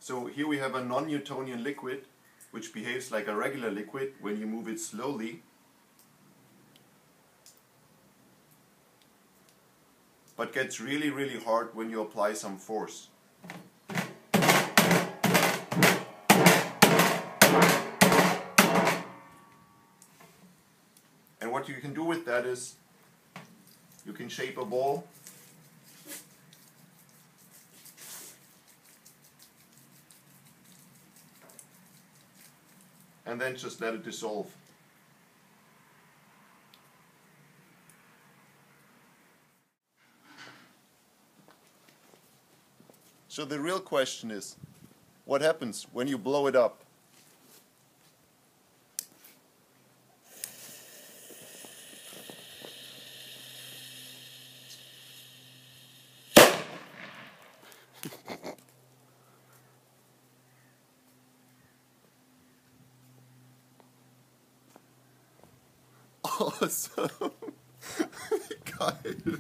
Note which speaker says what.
Speaker 1: So here we have a non-Newtonian liquid which behaves like a regular liquid when you move it slowly, but gets really hard when you apply some force. And what you can do with that is you can shape a ball and then just let it dissolve. So the real question is, what happens when you blow it up? Awesome! Geil!